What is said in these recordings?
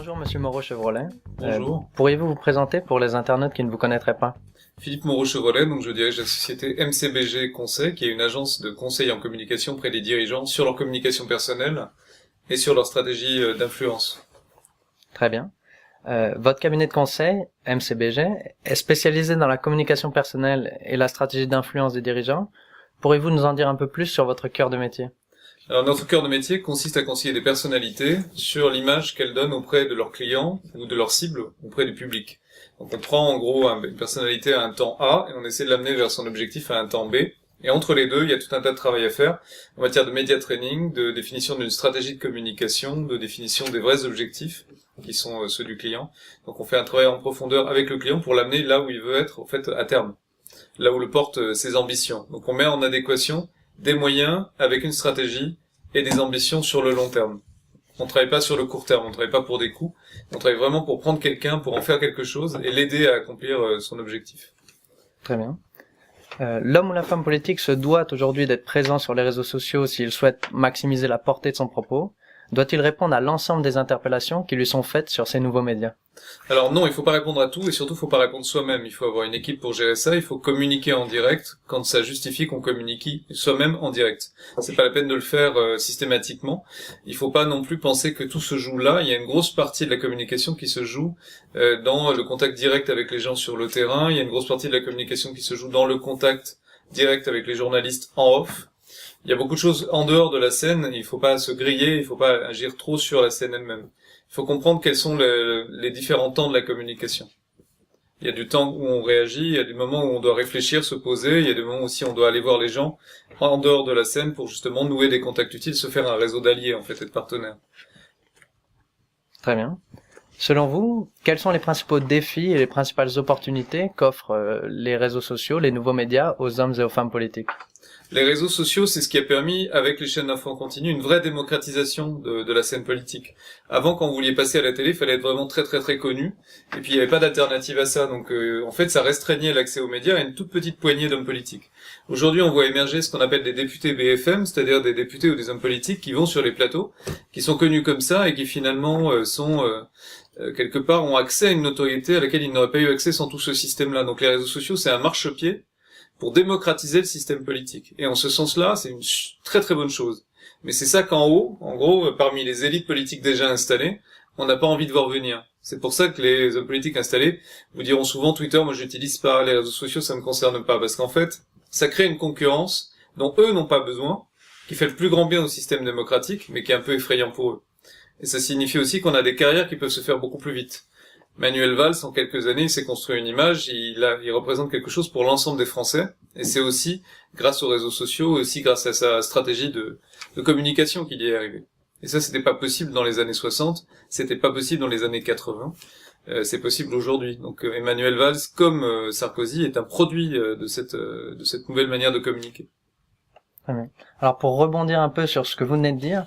Bonjour Monsieur Moreau-Chevrolet. Bonjour. Pourriez-vous vous présenter pour les internautes qui ne vous connaîtraient pas? Philippe Moreau-Chevrolet, donc je dirige la société MCBG Conseil, qui est une agence de conseil en communication auprès des dirigeants sur leur communication personnelle et sur leur stratégie d'influence. Très bien. Votre cabinet de conseil, MCBG, est spécialisé dans la communication personnelle et la stratégie d'influence des dirigeants. Pourriez-vous nous en dire un peu plus sur votre cœur de métier? Alors notre cœur de métier consiste à conseiller des personnalités sur l'image qu'elles donnent auprès de leurs clients ou de leurs cibles auprès du public. Donc on prend en gros une personnalité à un temps A et on essaie de l'amener vers son objectif à un temps B. Et entre les deux, il y a tout un tas de travail à faire en matière de média training, de définition d'une stratégie de communication, de définition des vrais objectifs qui sont ceux du client. Donc on fait un travail en profondeur avec le client pour l'amener là où il veut être en fait à terme, là où le porte ses ambitions. Donc on met en adéquation des moyens avec une stratégie et des ambitions sur le long terme. On travaille pas sur le court terme, on travaille pas pour des coups, on travaille vraiment pour prendre quelqu'un, pour en faire quelque chose et l'aider à accomplir son objectif. Très bien. L'homme ou la femme politique se doit aujourd'hui d'être présent sur les réseaux sociaux s'il souhaite maximiser la portée de son propos. Doit-il répondre à l'ensemble des interpellations qui lui sont faites sur ces nouveaux médias? Alors non, il faut pas répondre à tout et surtout il faut pas répondre soi-même. Il faut avoir une équipe pour gérer ça, il faut communiquer en direct quand ça justifie qu'on communique soi-même en direct. C'est pas la peine de le faire systématiquement. Il faut pas non plus penser que tout se joue là. Il y a une grosse partie de la communication qui se joue dans le contact direct avec les gens sur le terrain. Il y a une grosse partie de la communication qui se joue dans le contact direct avec les journalistes en off. Il y a beaucoup de choses en dehors de la scène, il faut pas se griller, il faut pas agir trop sur la scène elle-même. Il faut comprendre quels sont les différents temps de la communication. Il y a du temps où on réagit, il y a des moments où on doit réfléchir, se poser, il y a des moments aussi où on doit aller voir les gens en dehors de la scène pour justement nouer des contacts utiles, se faire un réseau d'alliés en fait et de partenaires. Très bien. Selon vous, quels sont les principaux défis et les principales opportunités qu'offrent les réseaux sociaux, les nouveaux médias aux hommes et aux femmes politiques? Les réseaux sociaux, c'est ce qui a permis, avec les chaînes d'infos en continu, une vraie démocratisation de la scène politique. Avant, quand vous vouliez passer à la télé, il fallait être vraiment très très très connu, et puis il n'y avait pas d'alternative à ça. Donc en fait, ça restreignait l'accès aux médias à une toute petite poignée d'hommes politiques. Aujourd'hui, on voit émerger ce qu'on appelle des députés BFM, c'est-à-dire des députés ou des hommes politiques qui vont sur les plateaux, qui sont connus comme ça et qui finalement quelque part ont accès à une notoriété à laquelle ils n'auraient pas eu accès sans tout ce système-là. Donc les réseaux sociaux, c'est un marchepied pour démocratiser le système politique. Et en ce sens-là, c'est une très très bonne chose. Mais c'est ça qu'en haut, en gros, parmi les élites politiques déjà installées, on n'a pas envie de voir venir. C'est pour ça que les hommes politiques installés vous diront souvent Twitter, moi j'utilise pas, les réseaux sociaux, ça me concerne pas. Parce qu'en fait, ça crée une concurrence dont eux n'ont pas besoin, qui fait le plus grand bien au système démocratique, mais qui est un peu effrayant pour eux. Et ça signifie aussi qu'on a des carrières qui peuvent se faire beaucoup plus vite. Manuel Valls, en quelques années, il s'est construit une image, il représente quelque chose pour l'ensemble des Français, et c'est aussi grâce aux réseaux sociaux, aussi grâce à sa stratégie de communication qu'il y est arrivé. Et ça, c'était pas possible dans les années 60, c'était pas possible dans les années 80, c'est possible aujourd'hui. Donc Emmanuel Valls, comme Sarkozy, est un produit de cette nouvelle manière de communiquer. Très bien. Alors pour rebondir un peu sur ce que vous venez de dire,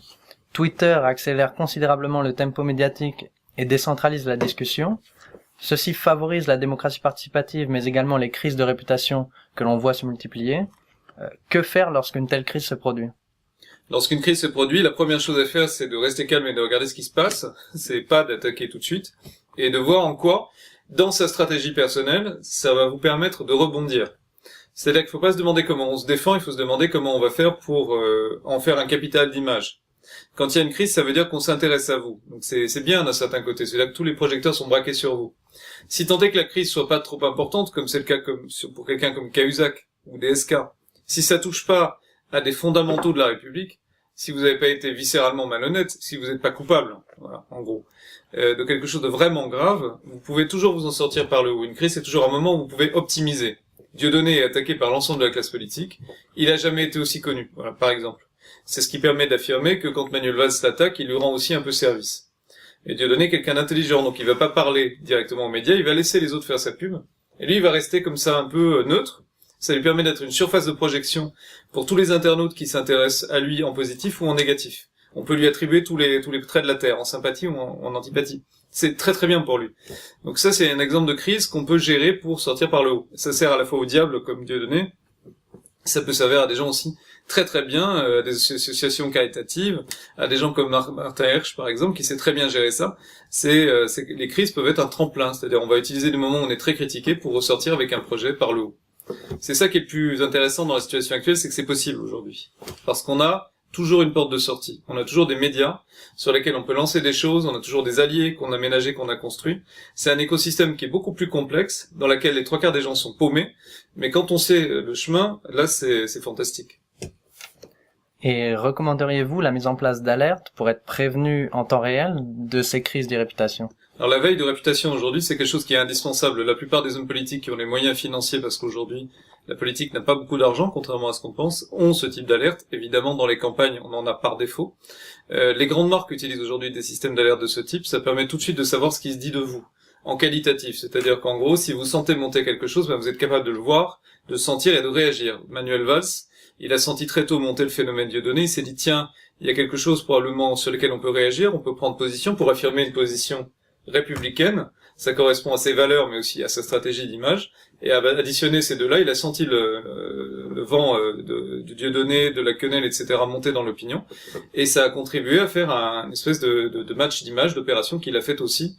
Twitter accélère considérablement le tempo médiatique et décentralise la discussion. Ceci favorise la démocratie participative, mais également les crises de réputation que l'on voit se multiplier. Que faire lorsqu'une telle crise se produit? Lorsqu'une crise se produit, la première chose à faire, c'est de rester calme et de regarder ce qui se passe. C'est pas d'attaquer tout de suite. Et de voir en quoi, dans sa stratégie personnelle, ça va vous permettre de rebondir. C'est-à-dire qu'il faut pas se demander comment on se défend, il faut se demander comment on va faire pour en faire un capital d'image. Quand il y a une crise, ça veut dire qu'on s'intéresse à vous. Donc c'est bien d'un certain côté. C'est là que tous les projecteurs sont braqués sur vous. Si tant est que la crise soit pas trop importante, comme c'est le cas pour quelqu'un comme Cahuzac ou DSK, si ça touche pas à des fondamentaux de la République, si vous n'avez pas été viscéralement malhonnête, si vous n'êtes pas coupable, voilà, en gros, de quelque chose de vraiment grave, vous pouvez toujours vous en sortir par le haut. Une crise, c'est toujours un moment où vous pouvez optimiser. Dieudonné est attaqué par l'ensemble de la classe politique. Il a jamais été aussi connu, voilà, par exemple. C'est ce qui permet d'affirmer que quand Manuel Valls l'attaque, il lui rend aussi un peu service. Et Dieudonné est quelqu'un d'intelligent, donc il va pas parler directement aux médias, il va laisser les autres faire sa pub. Et lui, il va rester comme ça un peu neutre. Ça lui permet d'être une surface de projection pour tous les internautes qui s'intéressent à lui en positif ou en négatif. On peut lui attribuer tous les traits de la Terre, en sympathie ou en antipathie. C'est très très bien pour lui. Donc ça, c'est un exemple de crise qu'on peut gérer pour sortir par le haut. Ça sert à la fois au diable, comme Dieudonné, Ça peut servir à des gens aussi très très bien, à des associations caritatives, à des gens comme Martin Hirsch par exemple, qui sait très bien gérer ça. Les crises peuvent être un tremplin, c'est-à-dire on va utiliser des moments où on est très critiqué pour ressortir avec un projet par le haut. C'est ça qui est le plus intéressant dans la situation actuelle, c'est que c'est possible aujourd'hui. Parce qu'on a toujours une porte de sortie. On a toujours des médias sur lesquels on peut lancer des choses, on a toujours des alliés qu'on a ménagés, qu'on a construits. C'est un écosystème qui est beaucoup plus complexe, dans lequel les 3/4 des gens sont paumés, mais quand on sait le chemin, là c'est fantastique. Et recommanderiez-vous la mise en place d'alertes pour être prévenu en temps réel de ces crises de réputation? Alors la veille de réputation aujourd'hui, c'est quelque chose qui est indispensable. La plupart des hommes politiques qui ont les moyens financiers, parce qu'aujourd'hui la politique n'a pas beaucoup d'argent, contrairement à ce qu'on pense, ont ce type d'alerte. Évidemment, dans les campagnes, on en a par défaut. Les grandes marques utilisent aujourd'hui des systèmes d'alerte de ce type. Ça permet tout de suite de savoir ce qui se dit de vous, en qualitatif. C'est-à-dire qu'en gros, si vous sentez monter quelque chose, vous êtes capable de le voir, de sentir et de réagir. Manuel Valls, il a senti très tôt monter le phénomène Dieudonné. Il s'est dit, tiens, il y a quelque chose probablement sur lequel on peut réagir, on peut prendre position pour affirmer une position républicaine, ça correspond à ses valeurs mais aussi à sa stratégie d'image, et à additionner ces deux-là, il a senti le vent du Dieudonné, de la quenelle, etc. monter dans l'opinion, et ça a contribué à faire une espèce de match d'image, d'opération qu'il a fait aussi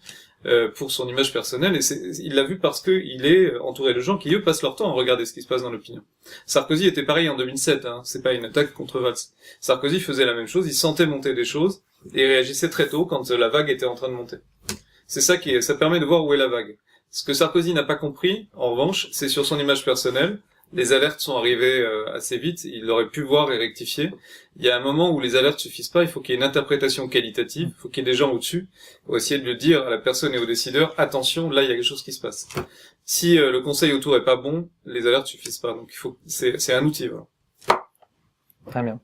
pour son image personnelle, et il l'a vu parce que il est entouré de gens qui eux passent leur temps à regarder ce qui se passe dans l'opinion. Sarkozy était pareil en 2007, c'est pas une attaque contre Valls. Sarkozy faisait la même chose, il sentait monter des choses, et réagissait très tôt quand la vague était en train de monter. C'est ça ça permet de voir où est la vague. Ce que Sarkozy n'a pas compris, en revanche, c'est sur son image personnelle. Les alertes sont arrivées assez vite, il aurait pu voir et rectifier. Il y a un moment où les alertes suffisent pas, il faut qu'il y ait une interprétation qualitative, il faut qu'il y ait des gens au-dessus, pour essayer de le dire à la personne et aux décideurs, attention, là il y a quelque chose qui se passe. Si le conseil autour est pas bon, les alertes suffisent pas, donc c'est un outil. Voilà. Très bien.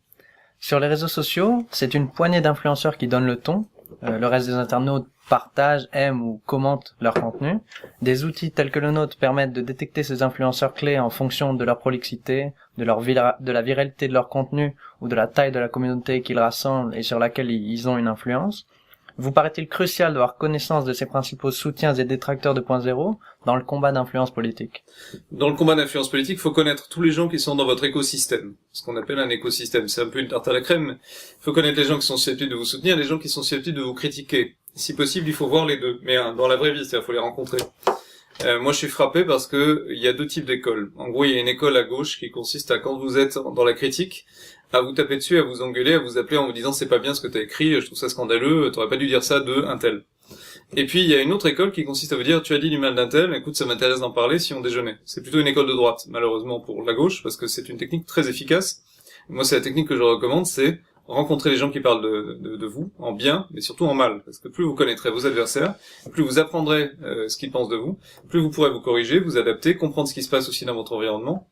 Sur les réseaux sociaux, c'est une poignée d'influenceurs qui donnent le ton. Le reste des internautes partagent, aiment ou commentent leur contenu. Des outils tels que le nôtre permettent de détecter ces influenceurs clés en fonction de leur prolixité, de la viralité de leur contenu ou de la taille de la communauté qu'ils rassemblent et sur laquelle ils ont une influence. Vous paraît-il crucial d'avoir connaissance de ces principaux soutiens et détracteurs de 2.0 dans le combat d'influence politique? Dans le combat d'influence politique, il faut connaître tous les gens qui sont dans votre écosystème. Ce qu'on appelle un écosystème. C'est un peu une tarte à la crème, mais il faut connaître les gens qui sont susceptibles de vous soutenir, les gens qui sont susceptibles de vous critiquer. Si possible, il faut voir les deux. Mais dans la vraie vie, c'est-à-dire, il faut les rencontrer. Moi, je suis frappé parce que il y a deux types d'écoles. En gros, il y a une école à gauche qui consiste à, quand vous êtes dans la critique, à vous taper dessus, à vous engueuler, à vous appeler en vous disant c'est pas bien ce que t'as écrit, je trouve ça scandaleux, t'aurais pas dû dire ça de un tel. Et puis il y a une autre école qui consiste à vous dire tu as dit du mal d'un tel, écoute ça m'intéresse d'en parler si on déjeunait. C'est plutôt une école de droite, malheureusement pour la gauche, parce que c'est une technique très efficace. Moi c'est la technique que je recommande, c'est rencontrer les gens qui parlent de vous, en bien, mais surtout en mal. Parce que plus vous connaîtrez vos adversaires, plus vous apprendrez ce qu'ils pensent de vous, plus vous pourrez vous corriger, vous adapter, comprendre ce qui se passe aussi dans votre environnement.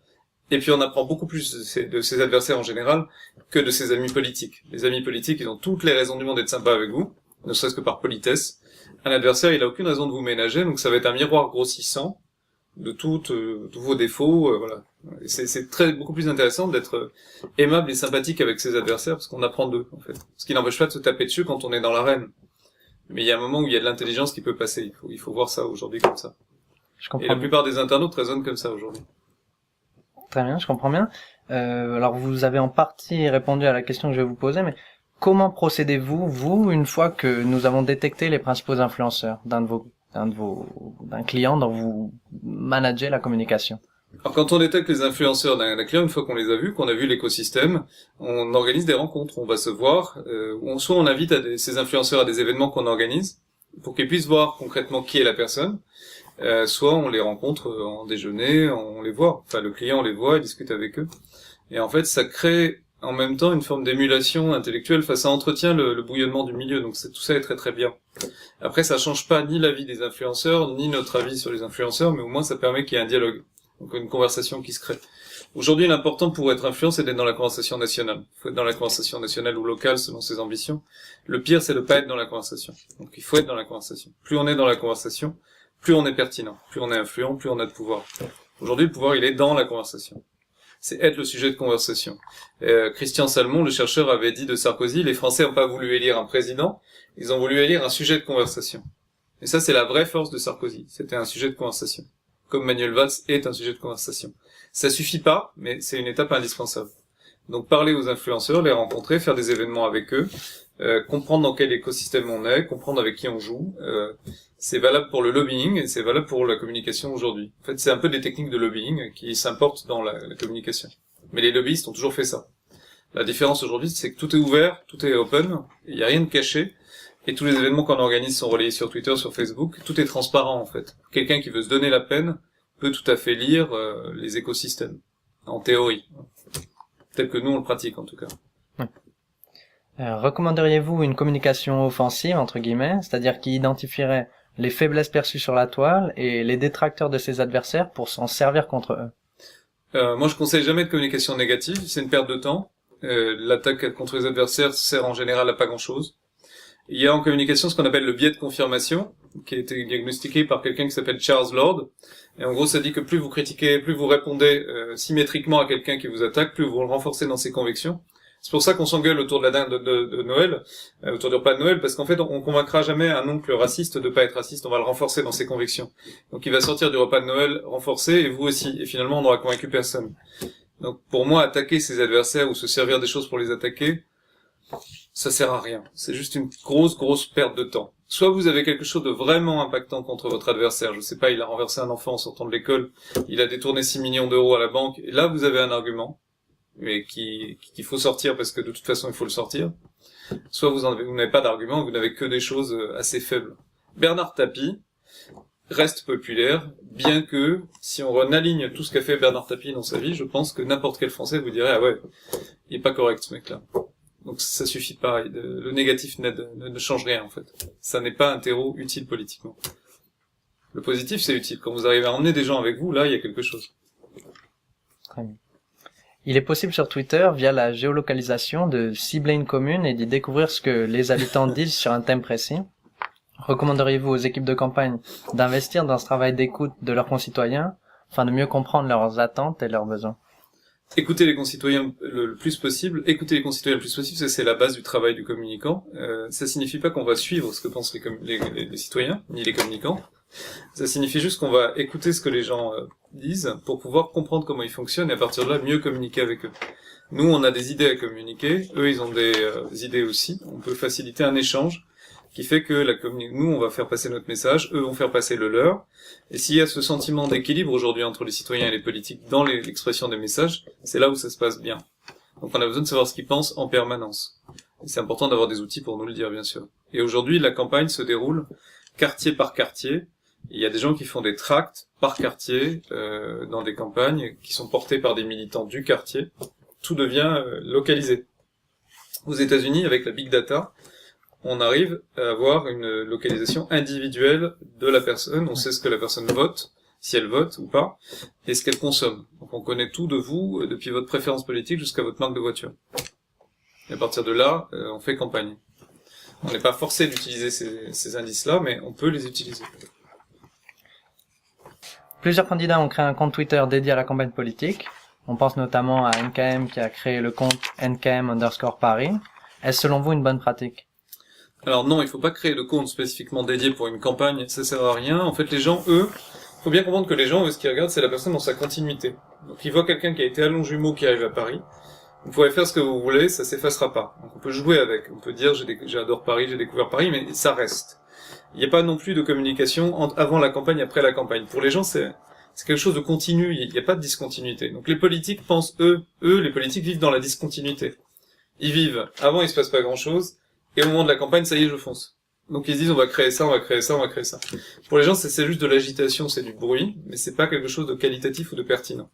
Et puis on apprend beaucoup plus de ses adversaires en général que de ses amis politiques. Les amis politiques, ils ont toutes les raisons du monde d'être sympas avec vous, ne serait-ce que par politesse. Un adversaire, il a aucune raison de vous ménager, donc ça va être un miroir grossissant de tous vos défauts. Voilà. C'est beaucoup plus intéressant d'être aimable et sympathique avec ses adversaires parce qu'on apprend d'eux, en fait. Ce qui n'empêche pas de se taper dessus quand on est dans l'arène. Mais il y a un moment où il y a de l'intelligence qui peut passer. Il faut voir ça aujourd'hui comme ça. Je comprends. Et la plupart des internautes raisonnent comme ça aujourd'hui. Très bien, je comprends bien. Alors vous avez en partie répondu à la question que je vais vous poser, mais comment procédez-vous, vous, une fois que nous avons détecté les principaux influenceurs d'un client dont vous managez la communication? Alors quand on détecte les influenceurs d'un client, une fois qu'on les a vus, qu'on a vu l'écosystème, on organise des rencontres, on va se voir, soit on invite ces influenceurs à des événements qu'on organise, pour qu'ils puissent voir concrètement qui est la personne, soit on les rencontre en déjeuner, on les voit, enfin le client les voit, il discute avec eux, et en fait ça crée en même temps une forme d'émulation intellectuelle, enfin ça entretient le bouillonnement du milieu, donc tout ça est très très bien. Après ça change pas ni l'avis des influenceurs, ni notre avis sur les influenceurs, mais au moins ça permet qu'il y ait un dialogue, donc une conversation qui se crée. Aujourd'hui l'important pour être influent c'est d'être dans la conversation nationale, il faut être dans la conversation nationale ou locale selon ses ambitions. Le pire c'est de pas être dans la conversation, donc il faut être dans la conversation. Plus on est dans la conversation, plus on est pertinent, plus on est influent, plus on a de pouvoir. Aujourd'hui, le pouvoir, il est dans la conversation. C'est être le sujet de conversation. Christian Salmon, le chercheur, avait dit de Sarkozy, les Français n'ont pas voulu élire un président, ils ont voulu élire un sujet de conversation. Et ça, c'est la vraie force de Sarkozy. C'était un sujet de conversation. comme Manuel Valls est un sujet de conversation. Ça suffit pas, mais c'est une étape indispensable. Donc parler aux influenceurs, les rencontrer, faire des événements avec eux, comprendre dans quel écosystème on est, comprendre avec qui on joue. C'est valable pour le lobbying et c'est valable pour la communication aujourd'hui. En fait, c'est un peu des techniques de lobbying qui s'importent dans la communication. Mais les lobbyistes ont toujours fait ça. La différence aujourd'hui, c'est que tout est ouvert, tout est open, il n'y a rien de caché, et tous les événements qu'on organise sont relayés sur Twitter, sur Facebook, tout est transparent en fait. Quelqu'un qui veut se donner la peine peut tout à fait lire les écosystèmes, en théorie. Tel que nous on le pratique en tout cas. Recommanderiez-vous une communication offensive, entre guillemets, c'est-à-dire qui identifierait les faiblesses perçues sur la toile et les détracteurs de ses adversaires pour s'en servir contre eux? Moi je conseille jamais de communication négative, c'est une perte de temps. L'attaque contre les adversaires sert en général à pas grand-chose. Il y a en communication ce qu'on appelle le biais de confirmation, qui a été diagnostiqué par quelqu'un qui s'appelle Charles Lord. Et en gros, ça dit que plus vous critiquez, plus vous répondez symétriquement à quelqu'un qui vous attaque, plus vous le renforcez dans ses convictions. C'est pour ça qu'on s'engueule autour de la dinde de Noël, autour du repas de Noël, parce qu'en fait, on convaincra jamais un oncle raciste de pas être raciste, on va le renforcer dans ses convictions. Donc il va sortir du repas de Noël renforcé, et vous aussi. Et finalement, on n'aura convaincu personne. Donc pour moi, attaquer ses adversaires ou se servir des choses pour les attaquer, ça sert à rien. C'est juste une grosse perte de temps. Soit vous avez quelque chose de vraiment impactant contre votre adversaire, je sais pas, il a renversé un enfant en sortant de l'école, il a détourné 6 millions d'euros à la banque, et là vous avez un argument, mais qu'il faut sortir parce que de toute façon il faut le sortir. Soit vous n'avez pas d'argument, vous n'avez que des choses assez faibles. Bernard Tapie reste populaire, bien que, si on aligne tout ce qu'a fait Bernard Tapie dans sa vie, je pense que n'importe quel Français vous dirait, ah ouais, il est pas correct ce mec-là. Donc ça suffit pas, le négatif ne change rien en fait. Ça n'est pas un terreau utile politiquement. Le positif c'est utile, quand vous arrivez à emmener des gens avec vous, là il y a quelque chose. Très bien. Il est possible sur Twitter, via la géolocalisation, de cibler une commune et d'y découvrir ce que les habitants disent sur un thème précis. Recommanderiez-vous aux équipes de campagne d'investir dans ce travail d'écoute de leurs concitoyens, afin de mieux comprendre leurs attentes et leurs besoins? Écouter les concitoyens le plus possible, c'est la base du travail du communicant. Ça signifie pas qu'on va suivre ce que pensent les citoyens, ni les communicants. Ça signifie juste qu'on va écouter ce que les gens disent pour pouvoir comprendre comment ils fonctionnent et à partir de là mieux communiquer avec eux. Nous, on a des idées à communiquer, eux, ils ont des idées aussi. On peut faciliter un échange qui fait que nous, on va faire passer notre message, eux vont faire passer le leur. Et s'il y a ce sentiment d'équilibre aujourd'hui entre les citoyens et les politiques dans l'expression des messages, c'est là où ça se passe bien. Donc on a besoin de savoir ce qu'ils pensent en permanence. Et c'est important d'avoir des outils pour nous le dire, bien sûr. Et aujourd'hui, la campagne se déroule quartier par quartier. Il y a des gens qui font des tracts par quartier dans des campagnes qui sont portés par des militants du quartier. Tout devient localisé. Aux États-Unis, avec la big data, on arrive à avoir une localisation individuelle de la personne. On sait ce que la personne vote, si elle vote ou pas, et ce qu'elle consomme. Donc on connaît tout de vous, depuis votre préférence politique jusqu'à votre marque de voiture. Et à partir de là, on fait campagne. On n'est pas forcé d'utiliser ces indices-là, mais on peut les utiliser. Plusieurs candidats ont créé un compte Twitter dédié à la campagne politique. On pense notamment à NKM qui a créé le compte NKM_Paris. Est-ce selon vous une bonne pratique? Alors non, il faut pas créer de compte spécifiquement dédié pour une campagne, ça sert à rien. En fait, les gens, eux, faut bien comprendre que les gens, eux, ce qu'ils regardent, c'est la personne dans sa continuité. Donc ils voient quelqu'un qui a été à Longjumeau qui arrive à Paris. Vous pouvez faire ce que vous voulez, ça s'effacera pas. Donc on peut jouer avec, on peut dire j'adore Paris, j'ai découvert Paris, mais ça reste. Il n'y a pas non plus de communication avant la campagne, après la campagne. Pour les gens, c'est quelque chose de continu, il n'y a pas de discontinuité. Donc les politiques pensent, les politiques vivent dans la discontinuité. Ils vivent, avant il se passe pas grand chose, et au moment de la campagne, ça y est, je fonce. Donc ils se disent, on va créer ça, on va créer ça, on va créer ça. Pour les gens, c'est juste de l'agitation, c'est du bruit, mais c'est pas quelque chose de qualitatif ou de pertinent.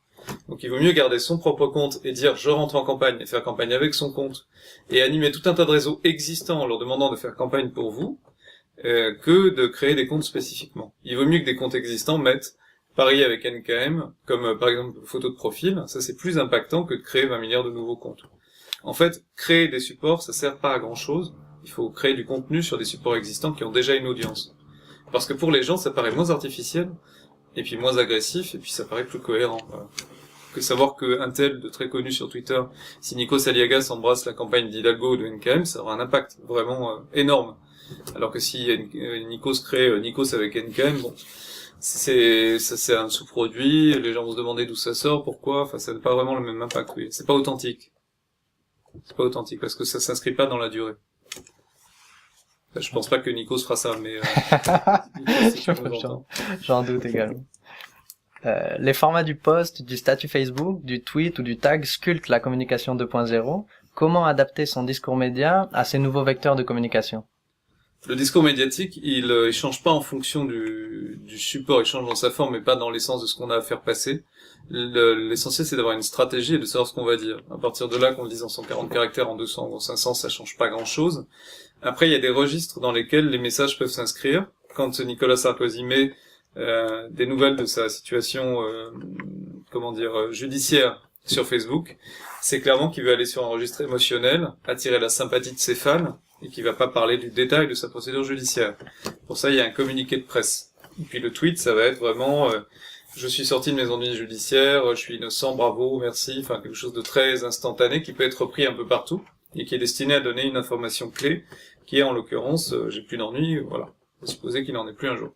Donc il vaut mieux garder son propre compte et dire, je rentre en campagne, et faire campagne avec son compte, et animer tout un tas de réseaux existants en leur demandant de faire campagne pour vous, que de créer des comptes spécifiquement. Il vaut mieux que des comptes existants mettent Paris avec NKM, comme par exemple photo de profil, ça c'est plus impactant que de créer 20 milliards de nouveaux comptes. En fait, créer des supports, ça sert pas à grand chose. Il faut créer du contenu sur des supports existants qui ont déjà une audience. Parce que pour les gens, ça paraît moins artificiel, et puis moins agressif, et puis ça paraît plus cohérent. Voilà. Que savoir qu'un tel de très connu sur Twitter, si Nikos Aliagas embrasse la campagne d'Hidalgo ou de NKM, ça aura un impact vraiment énorme. Alors que si Nikos crée Nikos avec NKM, bon, c'est un sous-produit, les gens vont se demander d'où ça sort, pourquoi, enfin ça n'a pas vraiment le même impact, oui. C'est pas authentique. C'est pas authentique parce que ça s'inscrit pas dans la durée. Enfin, je pense pas que Nikos fera ça, mais j'en doute également. Les formats du post, du statut Facebook, du tweet ou du tag sculptent la communication 2.0. Comment adapter son discours média à ces nouveaux vecteurs de communication? Le discours médiatique, il change pas en fonction du support, il change dans sa forme, mais pas dans l'essence de ce qu'on a à faire passer. L'essentiel, c'est d'avoir une stratégie et de savoir ce qu'on va dire. À partir de là, qu'on le dise en 140 caractères, en 200 ou en 500, ça change pas grand-chose. Après, il y a des registres dans lesquels les messages peuvent s'inscrire. Quand Nicolas Sarkozy met des nouvelles de sa situation, judiciaire sur Facebook, c'est clairement qu'il veut aller sur un registre émotionnel, attirer la sympathie de ses fans, et qui va pas parler du détail de sa procédure judiciaire. Pour ça, il y a un communiqué de presse. Et puis le tweet, ça va être vraiment je suis sorti de mes ennuis judiciaires, je suis innocent, bravo, merci, enfin quelque chose de très instantané qui peut être repris un peu partout et qui est destiné à donner une information clé qui est en l'occurrence j'ai plus d'ennuis, voilà. Faut supposer qu'il n'en ait plus un jour.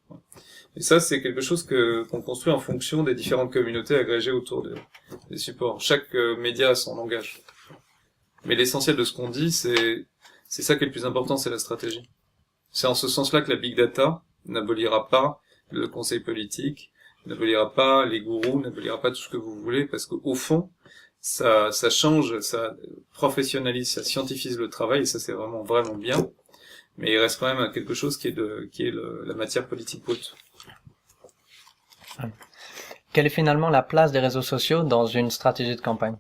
Et ça, c'est quelque chose qu'on construit en fonction des différentes communautés agrégées autour des supports. Chaque média a son langage. Mais l'essentiel de ce qu'on dit, c'est ça qui est le plus important, c'est la stratégie. C'est en ce sens-là que la big data n'abolira pas le conseil politique, n'abolira pas les gourous, n'abolira pas tout ce que vous voulez, parce qu'au fond, ça change, ça professionnalise, ça scientifise le travail, et ça c'est vraiment, vraiment bien. Mais il reste quand même quelque chose qui est la matière politique brute. Quelle est finalement la place des réseaux sociaux dans une stratégie de campagne?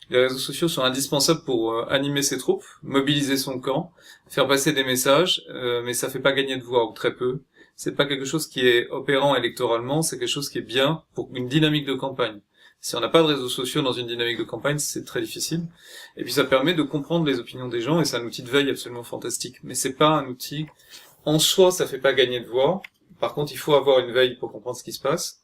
Les réseaux sociaux sont indispensables pour animer ses troupes, mobiliser son camp, faire passer des messages, mais ça fait pas gagner de voix, ou très peu. C'est pas quelque chose qui est opérant électoralement, c'est quelque chose qui est bien pour une dynamique de campagne. Si on n'a pas de réseaux sociaux dans une dynamique de campagne, c'est très difficile. Et puis ça permet de comprendre les opinions des gens, et c'est un outil de veille absolument fantastique. Mais c'est pas un outil, en soi, ça fait pas gagner de voix. Par contre, il faut avoir une veille pour comprendre ce qui se passe.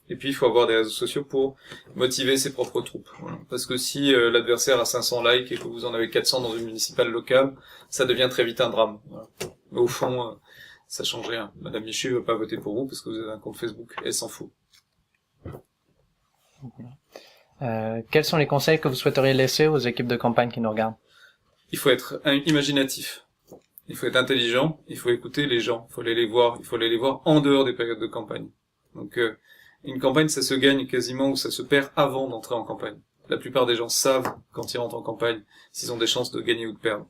Et puis, il faut avoir des réseaux sociaux pour motiver ses propres troupes. Voilà. Parce que si l'adversaire a 500 likes et que vous en avez 400 dans une municipale locale, ça devient très vite un drame. Voilà. Mais au fond, ça change rien. Madame Michu va pas voter pour vous parce que vous avez un compte Facebook. Elle s'en fout. Quels sont les conseils que vous souhaiteriez laisser aux équipes de campagne qui nous regardent? Il faut être imaginatif. Il faut être intelligent. Il faut écouter les gens. Il faut aller les voir. Il faut aller les voir en dehors des périodes de campagne. Donc, une campagne, ça se gagne quasiment ou ça se perd avant d'entrer en campagne. La plupart des gens savent, quand ils rentrent en campagne, s'ils ont des chances de gagner ou de perdre.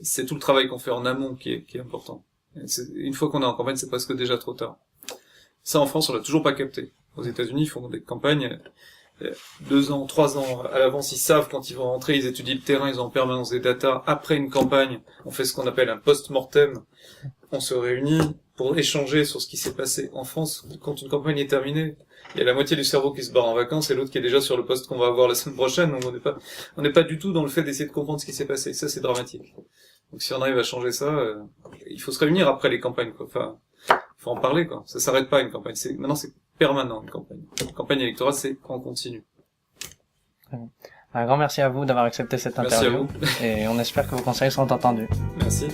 C'est tout le travail qu'on fait en amont qui est important. Une fois qu'on est en campagne, c'est presque déjà trop tard. Ça, en France, on l'a toujours pas capté. Aux États-Unis, ils font des campagnes 2 ans, 3 ans à l'avance, ils savent quand ils vont rentrer, ils étudient le terrain, ils ont en permanence des datas. Après une campagne, on fait ce qu'on appelle un post-mortem. On se réunit pour échanger sur ce qui s'est passé. En France, quand une campagne est terminée, il y a la moitié du cerveau qui se barre en vacances et l'autre qui est déjà sur le poste qu'on va avoir la semaine prochaine. Donc on n'est pas du tout dans le fait d'essayer de comprendre ce qui s'est passé. Ça, c'est dramatique. Donc si on arrive à changer ça, il faut se réunir après les campagnes, quoi. Enfin, faut en parler, quoi. Ça s'arrête pas une campagne. Maintenant, c'est permanent, une campagne. Une campagne électorale, c'est en continu. Un grand merci à vous d'avoir accepté cette interview. Merci à vous. Et on espère que vos conseils seront entendus. Merci.